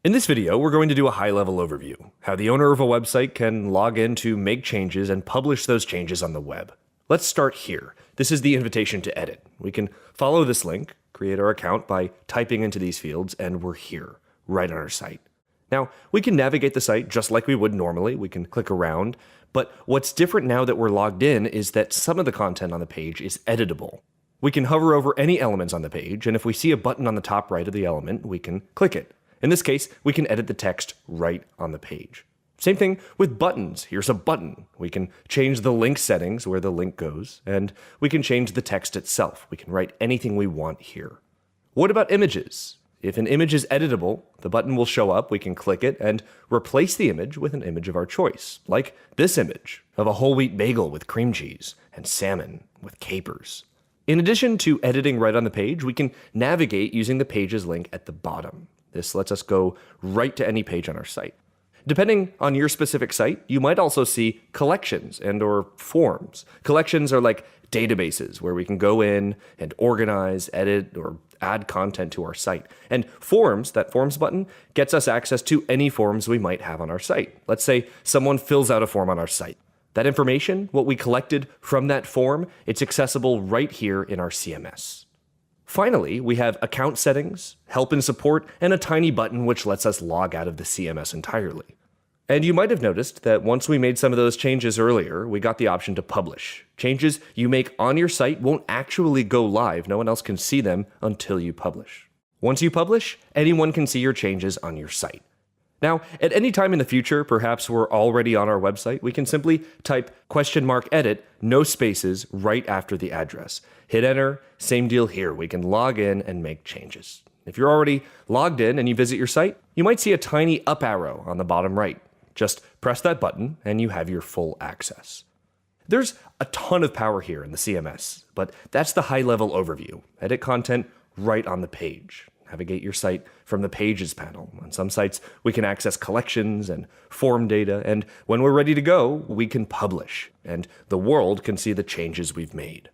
In this video, we're going to do a high-level overview, how the owner of a website can log in to make changes and publish those changes on the web. Let's start here. This is the invitation to edit. We can follow this link, create our account by typing into these fields, and we're here, right on our site. Now, we can navigate the site just like we would normally. We can click around, but what's different now that we're logged in is that some of the content on the page is editable. We can hover over any elements on the page, and if we see a button on the top right of the element, we can click it. In this case, we can edit the text right on the page. Same thing with buttons. Here's a button. We can change the link settings where the link goes, and we can change the text itself. We can write anything we want here. What about images? If an image is editable, the button will show up, we can click it, and replace the image with an image of our choice, like this image of a whole wheat bagel with cream cheese and salmon with capers. In addition to editing right on the page, we can navigate using the pages link at the bottom. This lets us go right to any page on our site. Depending on your specific site, you might also see collections and/or forms. Collections are like databases where we can go in and organize, edit, or add content to our site. And forms, that forms button, gets us access to any forms we might have on our site. Let's say someone fills out a form on our site. That information, what we collected from that form, it's accessible right here in our CMS. Finally, we have account settings, help and support, and a tiny button which lets us log out of the CMS entirely. And you might have noticed that once we made some of those changes earlier, we got the option to publish. Changes you make on your site won't actually go live. No one else can see them until you publish. Once you publish, anyone can see your changes on your site. Now, at any time in the future, perhaps we're already on our website, we can simply type !edit, no spaces, right after the address. Hit enter, same deal here. We can log in and make changes. If you're already logged in and you visit your site, you might see a tiny up arrow on the bottom right. Just press that button and you have your full access. There's a ton of power here in the CMS, but that's the high-level overview. Edit content right on the page. Navigate your site from the Pages panel. On some sites, we can access collections and form data, and when we're ready to go, we can publish, and the world can see the changes we've made.